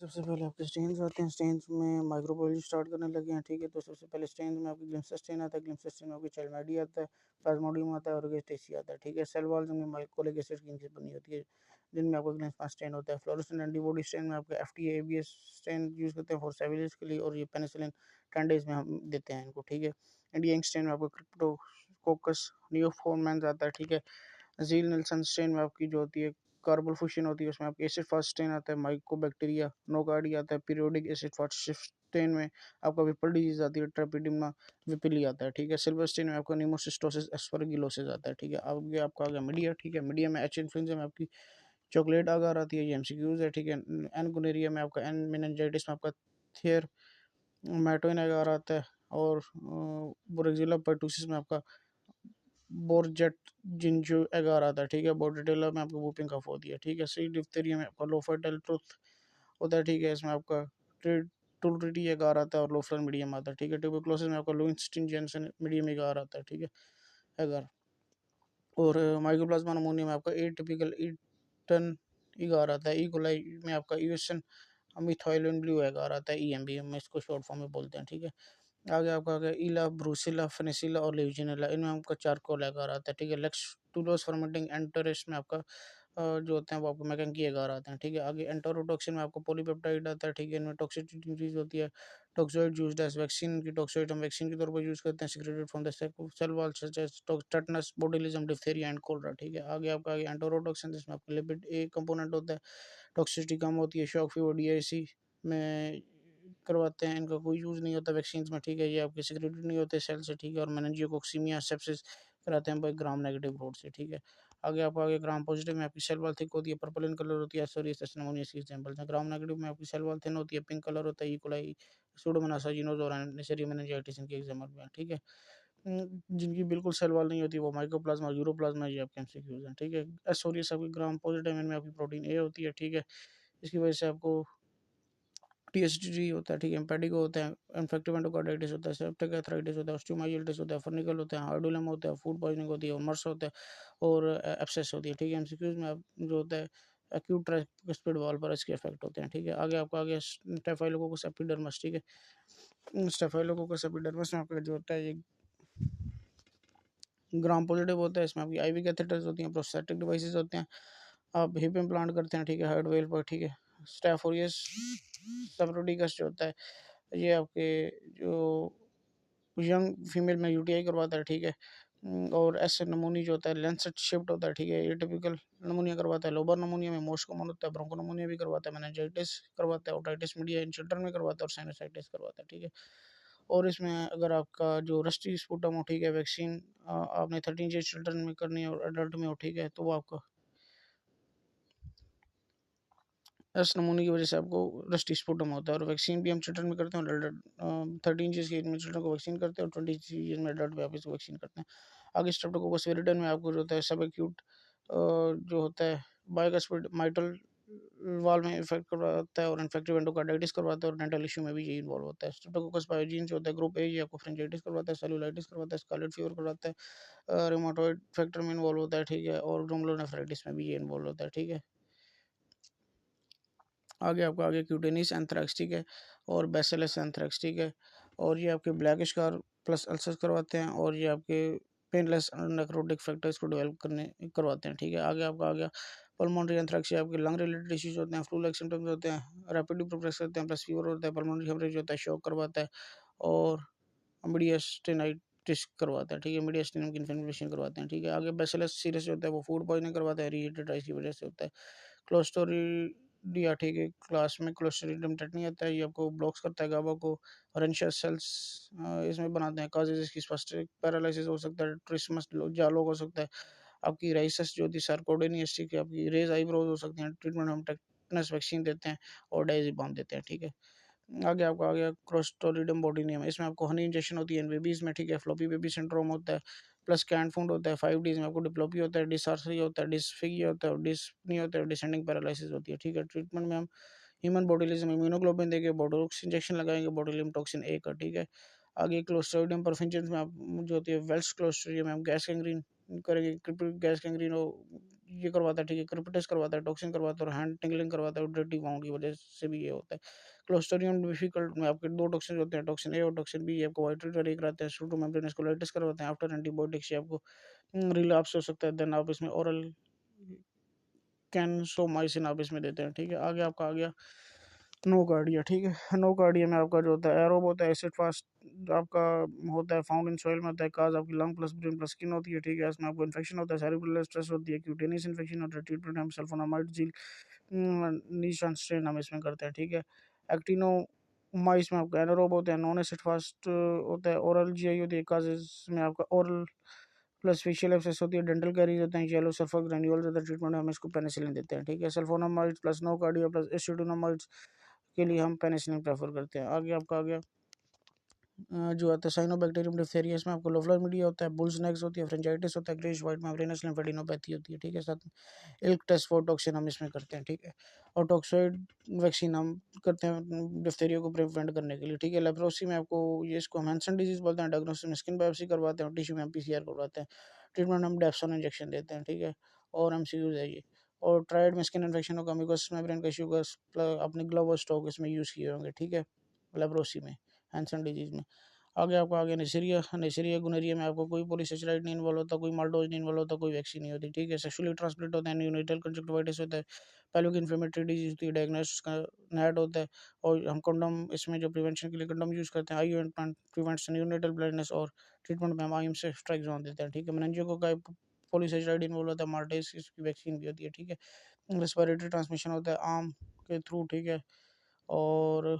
सबसे पहले आपके स्टेन्स आते हैं, स्टेन्स में माइक्रोबायोलॉजी स्टार्ट करने लगे हैं, ठीक है। तो सबसे पहले स्टेन्स में आपकी ग्लिम्स स्टेन आता है, ग्लिम्स स्टेन में आपकी चाइल्डमाइडी आता है, प्लाज्मोडियम आता है और गेस्टेसी आता है, ठीक है। सेल वॉल्स में माइकोलिक एसिड की इनसे बनी होती है, जिनमें आपका ग्लिम्स स्टेन होता है। फ्लोरोसेंट एंटीबॉडी स्टेन में आपका एफटीए एबीएस स्टेन यूज़ करते हैं फॉर सेविलिस के लिए, और ये पेनिसिलिन 10 डेज में हम देते हैं इनको, ठीक है। इंडिया स्टेन में आपका क्रिप्टोकोकस नियोफोर्मेंस आता है, ठीक है। झील नेल्सन स्ट्रेन में आपकी जो होती है कार्बल फ्यूशन होती है, उसमें आपकी एसिड फास्ट स्ट्रेन आता है, माइकोबैक्टीरिया नोकार्डिया आता है, पीरियोडिक एसिड फास्ट स्ट्रेन में आपका विपल डिजीज आती है, ट्रेपिडियम विपिली आता है, ठीक है। सिल्वर स्ट्रेन में आपका न्यूमोसिस्टोसिस एस्परगिलोसिस आता है, ठीक है। आगे आपका आ गया मीडिया, ठीक है। मीडिया में एच इन्फ्लुएंजा में आपकी चॉकलेट आगार आती है, ये एमसीक्यूज है, ठीक है। एन गुनेरिया में आपका, एन मेनिंजाइटिस में आपका थियर मैटोइन आगार आता है, और ब्रेजिला पर्टूसिस में आपका बोरजेट जिंजो एगार आता है, ठीक है। बोर्डेटेला में आपको वूपिंग कफ होती है, ठीक है। सी डिप्थीरिया में आपका लोफर्टाइल ट्रूथ होता है, ठीक है। इसमें आपका टुलरिटी एगार आता है और लोफ्लन मीडियम आता है, ठीक है। ट्यूबरक्लोसिस में आपका लुइनस्टीन जेनसन मीडियम एगार आता है, ठीक है, एगार। और माइकोप्लाज्मा नमूनिया में आपका ए टिपिकल ईटन एगार आता है। इकोलाई में आपका यूएसन मिथाइलिन ब्लू एगार आता है, ईएमबी में इसको शॉर्ट फॉर्म में बोलते हैं, ठीक है। आगे आपका आ गया इला, ब्रूसिला, फेनेसिला और लेविजिनेला, इनमें आपका चारकोल एगार आता है, ठीक है। लेक्सटुलोस फर्मेंटिंग एंटरिस्ट में आपका जो होते हैं वो आपको मैकेंकी एगार आते हैं, ठीक है। आगे एंटरोटॉक्सिन में आपको पॉलीपेप्टाइड आता है, ठीक है। इनमें टॉक्सिसिटी इंक्रीज होती है। टॉक्सोइड यूज्ड एज वैक्सीन की टॉक्सोइड हम वैक्सीन के तौर पर यूज करते हैं, secreted from the cell wall such as tetanus, botulism, diphtheria and cholera, ठीक है। आगे आपका आगे एंटरोटॉक्सिन, जिसमें आपका लिपिड ए कंपोनेंट होता है, टॉक्सिसिटी कम होती है, शॉक फीवर डीआईसी में करवाते हैं, इनका कोई यूज़ नहीं होता वैक्सीन में, ठीक है। ये आपके सिक्रेटेड नहीं होते सेल से, ठीक है। और मेनिंजियोकोक्सीमिया सेप्सिस कराते हैं भाई ग्राम नेगेटिव रोड से, ठीक है। आगे आपको आगे ग्राम पॉजिटिव में आपकी सेल वॉल थिक होती है, पर्पल इन कलर होती है, सोरियासिस निमोनिया के एग्जांपल्स हैं। ग्राम नेगेटिव में आपकी सेल वॉल थिन होती है, पिंक कलर होता है, इकोलाई, सूडोमोनास अजीनोस और नेसरिया मेनिंजाइटिस इनके एग्जांपल हैं, ठीक है। जिनकी बिल्कुल सेल वॉल नहीं होती वो माइकोप्लाज्मा, यूरोप्लाज्मा, ये आपके एमसीक्यूज हैं, ठीक है। एसोरियस आपकी ग्राम पॉजिटिव में आपकी प्रोटीन ए होती है, ठीक है। इसकी वजह से आपको टीएसडी होता है, ठीक है। एम्पेडिको होता है, इन्फेक्टिव एंडोकार्डाइटिस होता है, सेप्टिक आर्थराइटिस होता है, ऑस्टियोमाइलिटिस होता है, फर्निकल होता है, हार्डुलम होता है, फूड पॉइजनिंग होती है, और मर्स होता है, और एब्सेस होती है, ठीक है। एमसीक्यूज में आप जो होता है एक्यूट ट्राइस्पिड वॉल पर इसके इफेक्ट होते हैं, ठीक है। आगे आपका आगे स्टेफाइलोकोकस एपिडर्मस, ठीक है। स्टेफाइलोकोकस एपिडर्मस में आपका जो होता है ये ग्राम पॉजिटिव होता है, इसमें आपकी आईवी कैथेटर्स होती हैं, प्रोस्थेटिक डिवाइसेस होते हैं, आप हिप इम्प्लांट करते हैं, ठीक है, हार्ड वेल पर, ठीक है। स्टेफोरियस सबरोटिकस जो होता है ये आपके जो यंग फीमेल में यूटीआई करवाता है, ठीक है। और ऐसे नमूनी जो होता है लेंसेट शिफ्ट होता है, ठीक है। ये टिपिकल नमूनिया करवाता है, लोबर नमूनिया में मोस्ट कॉमन होता है, ब्रोंको नमूनिया भी करवाता है, मेनिंजाइटिस करवाता है, ओटाइटिस मीडिया इन चिल्ड्रन में करवाता है, और साइनसाइटिस करवाता है, ठीक है। और इसमें अगर आपका जो रस्टी स्पुटम हो, ठीक है, वैक्सीन आपने 13 ईयर चिल्ड्रन में करनी है और एडल्ट में हो, ठीक है, तो वो आपका इस नमूने की वजह से आपको रस्टी स्पुटम होता है। और वैक्सीन भी हम चिल्ड्रन में करते हैं, और 13 ईयर्स की एज में चिल्ड्रन को वैक्सीन करते हैं, और 20 ईयर्स में एडल्ट में आप इसको वैक्सीन करते हैं। आगे स्ट्रेप्टोकोकस विरिडेन में आपको जो होता है सब एक्यूट जो होता है बायोगास्पिड माइटल वाल में इफेक्ट करवाता है, और इन्फेक्टिव एंडोकार्डाइटिस करवाता है, और डेंटल इश्यू में भी यही इन्वॉल्व होता है। स्ट्रेप्टोकोकस पायोजीन जो होता है ग्रुप ए, ये आपको फ्रेंजाइटिस करवाता है, सेलुलाइटिस करवाता है, स्कारलेट फीवर करवाता है, रिमोटॉइड फैक्टर में इन्वॉल्व होता है, ठीक है। और ग्लोमेरुलोनेफ्राइटिस में भी ये इन्वॉल्व होता है, ठीक है। आगे आपका आगे क्यूटेनिस एंथ्रेक्स, ठीक है, और बैसिलस एंथ्रेक्स, ठीक है। और ये आपके ब्लैक स्कार प्लस अल्सर्स करवाते हैं, और ये आपके पेनलेस नेक्रोटिक फैक्टर्स को डेवलप करने करवाते हैं, ठीक है। आगे आपका आ गया पल्मोनरी एंथ्रेक्स, ये आपके लंग रिलेटेड इश्यूज होते हैं, फ्लू लाइक सिम्टम्स होते हैं, रैपिडली प्रोग्रेस करते हैं, प्लस फीवर होता है, पल्मोनरी हेमरेज होता है, शॉक करवाता है, और मीडियास्टेनाइटिस करवाता है, ठीक है। मीडियास्टेनियम की इन्फेक्शन करवाते हैं, ठीक है। आगे बैसिलस सीरस होता है वो फूड पॉइजनिंग करवाता है, रीहीटेड राइस की वजह से होता है। क्लोस्टोरिडिया, ठीक है, क्लास में क्लोस्टोरिडियम टेटनी आता है, ये आपको ब्लॉक्स करता है गाबा को, रेंशिया सेल्स इसमें बनाते हैं, काजेज इसकी स्पास्टिक पैरालिसिस हो सकता है, ट्रिस्मस जालोग हो सकता है, आपकी राइसस जो होती है सार्कोडेनियस, ठीक है, आपकी रेज आईब्रोज हो सकती हैं। ट्रीटमेंट हम टेटनस वैक्सीन देते हैं और डायज़ेपाम देते हैं, ठीक है। आगे आपका आ गया क्लोस्टोरिडियम बोटेनियम, इसमें आपको हनी इंजेक्शन होती है इन बेबीज में, ठीक है। फ्लॉपी बेबी सिंड्रोम होता है, प्लस कैन फूड होता है, 5 डेज में आपको डिप्लोपी होता है, डिसार्थरी होता है, डिसफिगिया होता है, डिस्पनी होता है, डिसेंडिंग पैरालिसिस होती है, ठीक है। ट्रीटमेंट में हम ह्यूमन बोटुलिज्म इम्यूनोग्लोबिन देके बोटोक्स इंजेक्शन लगाएंगे, बोटुलिज्म टॉक्सिन ए का, ठीक है। आगे क्लोस्ट्रिडियम परफिंजेंस में आप जो होती है वेल्स क्लोस्ट्रिडियम में हम गैस गैंग्रीन करेंगे, गैस गैंग्रीन हो ये करवाता है, ठीक है, क्रिपिटस करवाता है, टॉक्सिन करवाता है और हैंड टिंगलिंग करवाता है, डर्टी माउंट की वजह से भी ये होता है। क्लोस्ट्रिडियम डिफिकल्ट में आपके दो टॉक्सिन होते हैं, टॉक्सिन ए और टॉक्सिन बी, आपको वाइट कराते हैं, सूडो मेम्ब्रेनस कोलाइटिस करवाते हैं, आफ्टर एंटीबायोटिक्स ये आपको रिलैप्स हो सकता है, देन आप इसमें ओरल कैनसोमाइसिन आप इसमें देते हैं, ठीक है। आगे आपका आ गया नोकार्डिया, ठीक है। नोकार्डिया में आपका जो होता है एरोब होता है, एसिड फास्ट आपका होता है, फाउंड इन सॉइल में होता है, काज आपकी lung plus brain plus skin होती है, ठीक है। इसमें आपको इन्फेक्शन होता है, सेरिब्रल स्ट्रेस होती है, क्यूटेनियस इन्फेक्शन होता है, ट्रीटमेंट हम सल्फोनामाइड झील नीशान स्ट्रेन हम इसमें करते हैं, ठीक है। एक्टिनो माइस में आपका एनारोब होता है, नॉन एसिड फास्ट होता है, ओरल जीआई होती है, काजेज में आपका ओरल प्लस फेशियल एक्सेस होती है, डेंटल कैरीज होते हैं, येलो सल्फर ग्रैन्यूल्स होता है, ट्रीटमेंट हम इसको पेनिसिलिन देते हैं, ठीक है। सल्फोनामाइड्स प्लस नोकार्डिया प्लस एसिडोनामाइड्स के लिए हम पेनिसिलिन प्रेफर करते हैं। आगे आपका आ गया जो आता है साइनोबैक्टीरियम डिप्थेरिया, इसमें आपको लोफलर मीडिया होता है, बुल्स नेक्स होती है, फ्रेंजाइटिस होता है, ग्रेश वाइट मेम्ब्रेनस लिम्फेडिनोपैथी होती है, ठीक है। साथ में इल्क टेस्ट फॉर टॉक्सिन हम इसमें करते हैं, ठीक है। और टॉक्सोइड वैक्सीन हम करते हैं डिप्थेरिया को प्रिवेंट करने के लिए, ठीक है। लेप्रोसी में आपको ये इसको हम हैंसन डिजीज बोलते हैं, डायग्नोसिस में स्किन बायोप्सी करवाते हैं और टिश्यू में हम पीसीआर करवाते हैं, ट्रीटमेंट हम डेप्सोन इंजेक्शन देते हैं, ठीक है। और एमसीक्यूज है ये। और ट्रायड में स्किन इन्फेक्शन होगा, म्यूकस मेम्ब्रेन का इश्यू अपने ग्लव और स्टॉक इसमें यूज़ किए होंगे, ठीक है, लेप्रोसी में, हैंसन डिजीज में। आगे आपको आगे नेसरिया, नेसरिया गुनरिया में आपको कोई पॉलीसेचराइड नहीं इन्वॉल्व होता, कोई माल्टोज नहीं इन्वॉल्व होता, कोई वैक्सीन नहीं होती, ठीक है। सेक्सुअली ट्रांसमिट होता है, न्यूनेटल कंजक्टिवाइटिस होता है, पेल्विक इन्फ्लेमेटरी डिजीज होती है, डायग्नोसिस का नैट होता है। और हम कंडोम इसमें जो प्रिवेंशन के लिए कंडोम यूज़ करते हैं, आई इम्प्लांट प्रिवेंट्स न्यूनेटल ब्लाइंडनेस, और ट्रीटमेंट में हम आई से स्ट्राइक जोन देते हैं, ठीक है। मेनिंजियो का पॉलीसेचराइड इन्वॉल्व होता है, माल्टेज इसकी वैक्सीन भी होती है, ठीक है। रेस्पिरेटरी ट्रांसमिशन होता है आम के थ्रू, ठीक है। और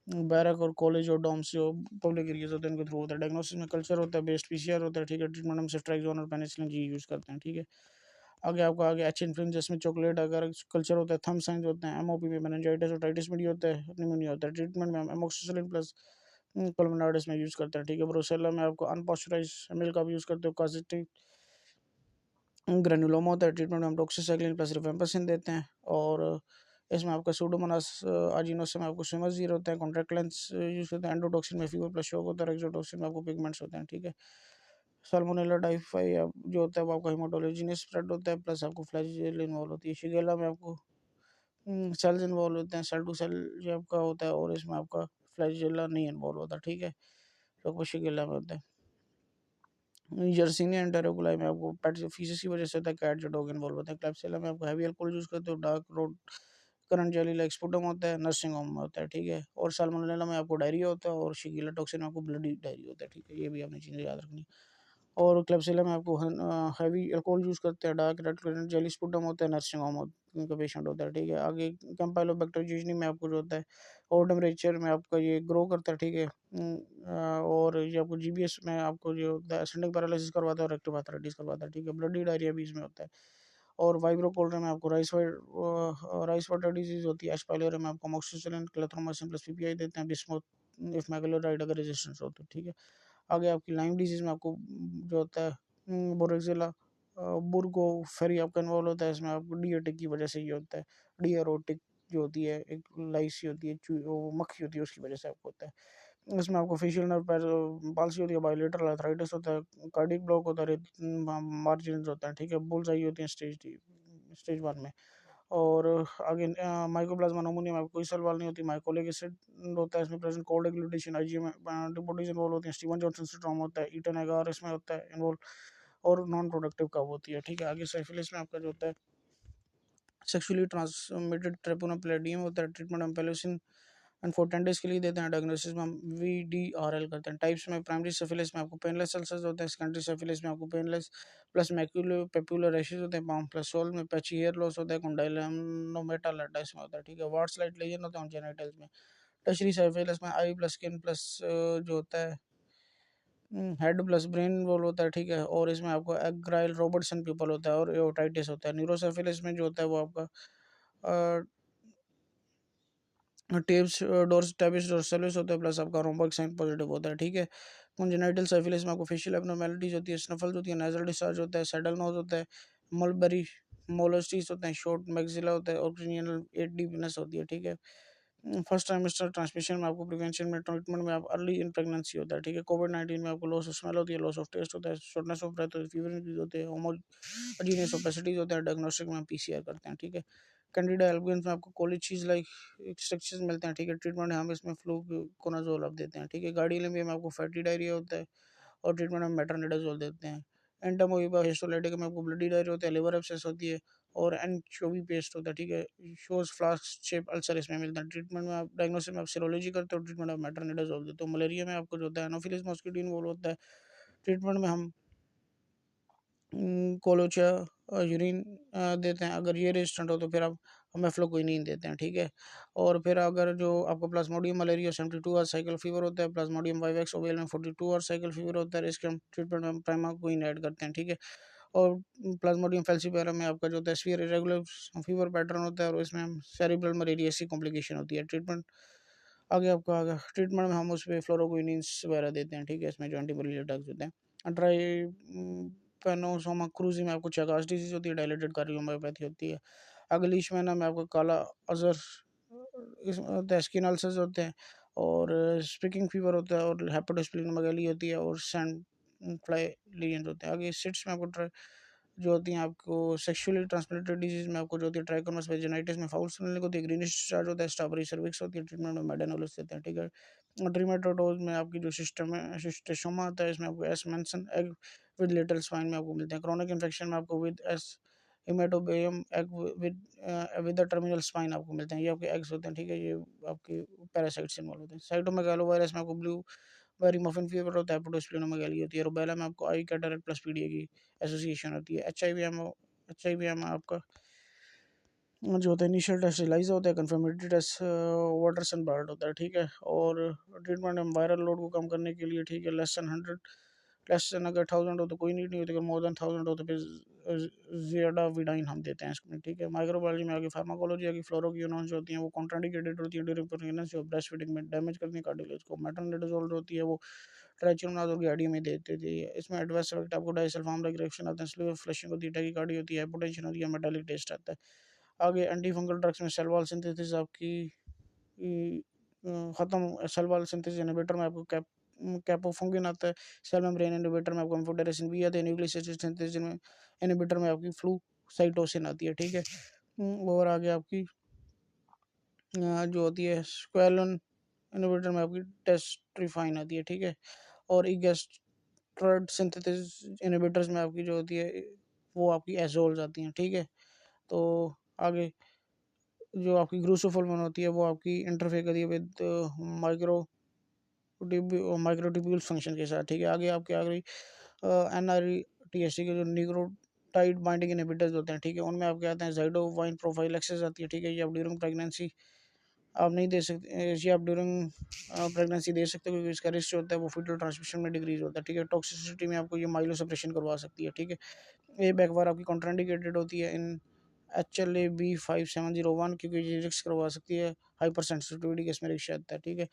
बैरक और कॉलेज और डॉम्स जो पब्लिक एरियाज होते हैं उनके थ्रू होता है। डायग्नोसिस में कल्चर होता है, बेस्ट पीसीआर होता है, ठीक है। ट्रीटमेंट हम सेफ्ट्राइजोन और पेनिसिलिन जी यूज़ करते हैं, ठीक है। आगे आपको आगे एच इन्फ्लुएंजा जिसमें चॉकलेट अगर कल्चर होता है, थंब साइंस होते हैं, एमओपी में मेनिंजाइटिस ओटाइटिस मीडिया होता है, निमोनिया होता है, ट्रीटमेंट में हम एमोक्सिसिलिन प्लस कोलोनाइडिस में यूज़ करते हैं, ठीक है। ब्रोसेला में आपको अनपॉस्चराइज मिल्क आप यूज़ करते हो, कॉजेटिव ग्रेनुलोमा होता है, ट्रीटमेंट में हम डॉक्सीसाइक्लिन प्लस रिफेम्पासिन देते हैं। और इसमें आपका सूडोमोनास आजिनोस में आपको स्विमर जीरो होता है, कॉन्ट्रैक्ट लेंस यूज होता है, एंडोटॉक्सिन में फीवर प्लस शॉक होता है, एक्सोटॉक्सिन में आपको पिगमेंट्स होते हैं, ठीक है। साल्मोनेला टाइफाई जो होता है वो आपका हिमाटोलोजिनस स्प्रेड होता है, प्लस आपको फ्लैजेल इन्वॉल्व होती है। शिगेला में आपको सेल्स इन्वॉल्व होते हैं, सेल टू सेल जो आपका होता है, और इसमें आपका फ्लैजेला नहीं इन्वॉल्व होता, ठीक है, जो शिगेला में होता है। जर्सीनिया एंटेरोकुलाई में आपको पेट फीसिस की वजह से होता है, कैट जो डॉग इन्वॉल्व होता है। क्लैप्सिला में आपको हैवी अल्कोहल यूज करते हो, dark road currant jelly like sputum होता है, नर्सिंग होम में होता है, ठीक है। और साल्मोनेला में आपको डायरिया होता है, और शिगेला टॉक्सिन में आपको ब्लडी डायरिया होता है, ठीक है। ये भी आपने चीज़ें याद रखनी। और क्लैप्सिला में आपको हैवी अल्कोहल यूज़ करते हैं, dark red currant jelly sputum होता है, नर्सिंग होम का पेशेंट होता है, ठीक है। आगे कैंपाइलोबैक्टर यूजनी में आपको जो होता है और टेम्परेचर में आपका ये ग्रो करता है, ठीक है। और ये आपको जीबीएस में आपको जो होता है एसेंडिक पैरालिसिस करवाता है और एक्टिव आर्थराइटिस करवाता है, ठीक है। ब्लडी डायरिया भी इसमें होता है। और वाइब्रो कोल्ड में आपको राइस वाटर डिजीज होती है, एच पाइलोरी में आपको अमोक्सिसिलिन क्लेथ्रोमाइसिन प्लस पीपीआई देते हैं, बिस्मुथ इफ मैग्लोराइड अगर रेजिस्टेंस हो तो, ठीक है। आगे आपकी लाइम डिजीज में आपको जो होता है बोरेक्सिला बुर्गो फेरी आपका इन्वॉल्व होता है, इसमें आपको डिएटिक की वजह से ये होता है, डिएरोटिक जो होती है एक लाइसी होती है, वो मक्खी होती है, उसकी वजह से आपको होता है। इसमें आपको फेशियल नर्व पाल्सी होती है, बायोलेटरल आर्थराइटिस होता है, कार्डियक ब्लॉक होता है, मार्जिन होता है, ठीक है। बुल्स आई होती है स्टेज 1 में। और आगे माइकोप्लाज्मा नमूनिया में आपको कोई सवाल नहीं होती, माइकोलिक एसिड होता है इसमें present, cold agglutination IgM antibodies involve होती है, स्टीवन जॉनसन सिंड्रोम होता है, ईटन एगार इसमें होता है इन्वॉल्व, और नॉन प्रोडक्टिव कब होती है, ठीक है। आगे सिफिलिस में आपका जो होता है सेक्सुअली ट्रांसमिटेड ट्रेपोना प्लेडियम होता है, ट्रीटमेंट हम पेलोसिन एंड 4 10 डेज के लिए देते हैं, डायग्नोसिस में हम VDRL करते हैं। टाइप्स में प्राइमरी सिफिलिस में आपको पेनलेस अल्सर्स होते हैं, सेकेंडरी सिफिलिस में आपको पेनलेस प्लस मैक्यूलो पेपुलर रैशेस होते हैं, पाम प्लस सोल में पैची हेयर लॉस होता है, कंडाइलोमेटालाटा इसमें होता है, ठीक है। वार्ड्स लाइट लेजन होता है जेनिटल्स में। टर्शरी सिफिलिस में आई प्लस स्किन प्लस जो होता है हेड प्लस ब्रेन रोल होता है, ठीक है। और इसमें आपको एग्राइल रॉबर्टसन पीपल होता है, और एओटाइटिस होता है। न्यूरोसेफिलिस में जो होता है वो आपका टेप्स डोर्स टेबिस डोर्सलिस होता है, प्लस आपका रोम्बिक साइन पॉजिटिव होता है, ठीक है। कंजेनाइटल सिफिलिस में आपको फेशियल एब्नॉर्मेलिटीज होती है, स्नफल्स होती है, नेजल डिस्चार्ज होता है, सैडल नोज होता है, मलबेरी मोलोस्टिस होते हैं, शॉर्ट मैक्सिला होता है, और क्रिनियल एट डीपनेस होती है, ठीक है। फर्स्ट ट्राइमेस्टर ट्रांसमिशन में आपको प्रिवेंशन में ट्रीटमेंट में आप अर्ली इन प्रेगनेंसी होता है, ठीक है। कोविड-19 में आपको लॉस ऑफ स्मेल होती है, लॉस ऑफ टेस्ट होता है, शॉर्टनेस ऑफ ब्रेथ होती है, फीवर इंक्रीज होते हैं, होमोजीनियस ओपेसिटीज होता है। डायग्नोस्टिक में हम पीसीआर करते हैं, ठीक है। कैंडिडा एल्बियंस में आपको कॉलेज लाइक स्ट्रक्चर्स मिलते हैं, ठीक है। ट्रीटमेंट हम इसमें फ्लूकोनाजोल आप देते हैं, ठीक है। गार्डियन में आपको फैटी डायरिया होता है और ट्रीटमेंट में मेट्रोनिडाजोल देते हैं। एंटामोeba हिस्टोलाइटिक में आपको ब्लडी डायरिया होता है, लिवर एब्सेस होती है और एनचोवी पेस्ट होता है, ठीक है। शोज फ्लास्क शेप अल्सर इसमें मिलता है। ट्रीटमेंट में आप डायग्नोसिस में आप सीरोलॉजी करते हो, ट्रीटमेंट आप मेट्रोनिडाजोल देते हो। मलेरिया में आपको जो होता है एनोफिलिस मॉस्किटो इन्वॉल्व होता है। ट्रीटमेंट में हम कोलोचा यूरिन देते हैं। अगर ये रेजिस्टेंट हो तो फिर आप मेफ्लोक्विनीन देते हैं, ठीक है। और फिर अगर जो आपको plasmodium malaria 72 hour cycle fever होता है, प्लाज्मोडियम वाइवेक्स ओवेल में 42 आवर साइकिल फीवर होता है, इसके हम ट्रीटमेंट में प्राइमाक्विन ऐड करते हैं, ठीक है। और प्लाज्मोडियम फैल्सीपेरम में आपका जो होता है सीवियर इरेगुलर फीवर पैटर्न होता है और इसमें हम सेरिब्रल मलेरिया की कॉम्प्लिकेशन होती है। ट्रीटमेंट आगे आपका आगे ट्रीटमेंट में हम उस पर फ्लोरोक्विनीन्स वगैरह देते हैं, ठीक है। इसमें जो एंटीमलेरियल ड्रग्स होते हैं। ड्राई पेनोसोमा क्रूजी में आपको चगास डिजीज होती है, डायलेटेड कार्डियोमायोपैथी होती है। अगलीशमेना में आपको काला अजहर स्किन अल्सर्स होते हैं और स्पीकिंग फीवर होता है और हेपेटोस्प्लीनोमेगाली होती है और सैंड फ्लाई लीजन्स होते हैं। आगे सिट्स में आपको जो होती हैं आपको सेक्सुअली ट्रांसमिटेड डिजीज में आपको जो होती है ट्राइकोमस वेजिनाइटिस में फाउल स्मेलिंग होती है, ग्रीनिश डिस्चार्ज होता है, स्ट्रॉबेरी सर्विक्स होती है। ट्रीटमेंट में मेडेनोलिस देते हैं, ठीक है। ड्रीमेटोडोज में आपकी जो सिस्टम है शिस्टोसोमा आता है, इसमें आपको S mansoni egg with lateral spine में आपको मिलते हैं। क्रोनिक इन्फेक्शन में आपको with S haematobium egg with the terminal spine आपको मिलते हैं। ये आपके एग्स होते हैं, ठीक है। ये आपके पैरासाइट्स इन्वॉल्व होते हैं। साइटोमेगालो वायरस में आपको ब्लू वेरी मफिन फीवर होता है, हेपेटोस्प्लीनोमेगाली होती है। रुबेला में आपको आई कैटरेक्ट प्लस पीडिया की एसोसिएशन होती है। एच आई वी एम आपका जो होता है इनिशियल टेस्ट एलिजा होता है, कंफर्मेटरी टेस्ट वाटरसन ब्लड होता है, ठीक है। और ट्रीटमेंट हम वायरल लोड को कम करने के लिए, ठीक है, लेस देन अगर 1000 हो तो कोई नीड नहीं होती, अगर मोर देन 1000 हो तो फिर ज़ियाडा विडाइन हम देते हैं इसमें, ठीक है। माइक्रोबायोलॉजी में आगे फार्माकोलॉजी आगे फ्लोरोक्विनोन्स जो होती हैं वो कॉन्ट्राइंडिकेटेड होती है ड्यूरिंग प्रेगनेंसी और ब्रेस्ट फीडिंग में डैमेज करती है कार्टिलेज को। मेट्रोनिडाजोल जो होती है वो ट्राइचिनोनाजोल की आईडी में देते थे। इसमें एडवर्स इफेक्ट आपको डाइसल्फाम लाइक रिएक्शन आते हैं, स्लो फ्लशिंग होती है, टैकीकार्डी होती है, हाइपोटेंशन होती है, मेटालिक टेस्ट आता है। आगे एंटी फंगल ड्रग्स में सेलवाल सिंथेसिस आपकी ख़त्म सेलवाल सिंथेसिस इनहिबिटर में आपको कैपोफंगिन आता है। सेल मेम्ब्रेन इनहिबिटर में आपको एम्फोटेरेसिन बी आता है। न्यूक्लियस एसिड सिंथेसिस में इनहिबिटर में आपकी फ्लूसाइटोसिन आती है, ठीक है। और आगे आपकी जो होती है स्क्वैलन इनहिबिटर में आपकी टेस्ट्रीफाइन आती है, ठीक है। और इगेस्ट्रोइड सिंथेसिस इनहिबिटर्स में आपकी जो होती है वो आपकी एजोल्स आती हैं, ठीक है। तो आगे जो आपकी ग्लूकोफोर्मोन होती है वो आपकी इंटरफेयर करती है विद माइक्रो माइक्रोट्यूब्यूल्स फंक्शन के साथ, ठीक है। आगे आपके आ गई NRTSC के जो न्यूक्लियोटाइड बाइंडिंग इनहिबिटर्स होते हैं, ठीक है। उनमें आपके आते हैं ज़ाइडोवाइन प्रोफाइलैक्सिस आती है, ठीक है। ये आप ड्यूरिंग प्रेगनेंसी आप नहीं दे सकते, ये आप ड्यूरिंग प्रेगनेंसी दे सकते हो क्योंकि इसका रिस्क होता है वो फीटल ट्रांसमिशन में डिक्रीज होता है, ठीक है। टॉक्सिसिटी में आपको ये माइलो सप्रेशन करवा सकती है, ठीक है। ये बैकवार आपकी कॉन्ट्राइंडिकेटेड होती है इन HLA-B5701 क्योंकि ये रिस्क करवा सकती है हाइपर सेंसिटिविटी के इसमें रिस्क आता है, ठीक है।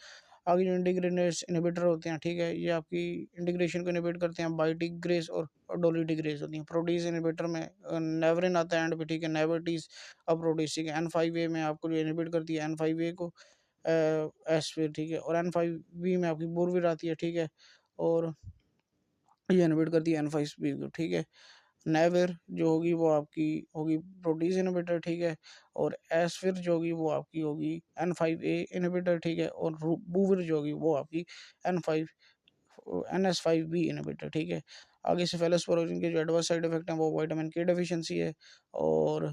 आगे जो इंटीग्रेस इनहिबिटर होते हैं, ठीक है, ये आपकी इंटीग्रेशन को इनहिबिट करते हैं। बायोटिग्रेस और डोलिटिग्रेस होती हैं। प्रोटीज इनहिबिटर में नेवरिन आता है एंड पे, ठीक है। नेवर्टीज अब प्रोटीज, ठीक है। N5A में आपको जो इनहिबिट करती है N5A को एस फिर, ठीक है। और N5B में आपकी बोरविर आती है, ठीक है। और ये इनहिबिट करती है N5B को, ठीक है। नेविर जो होगी वो आपकी होगी प्रोटीज इनहिबिटर, ठीक है। और एसफिर जो होगी वो आपकी होगी N5A इनहिबिटर, ठीक है। और बूविर जो होगी वो आपकी N5 NS5B इनहिबिटर, ठीक है। आगे सेफेलोस्पोरोजिन के जो एडवर्स साइड इफेक्ट हैं वो विटामिन के डेफिशिएंसी है और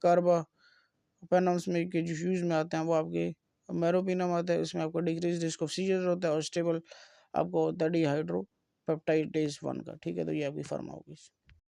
कार्बापेनम्स में के जो यूज में आते हैं वो आपके मेरोपिनम आता है, इसमें आपको डिक्रीज रिस्क ऑफ सीजर होता है और स्टेबल आपको होता है डिहाइड्रो पेप्टाइडेज 1 का, ठीक है। तो ये आपकी फार्मा होगी।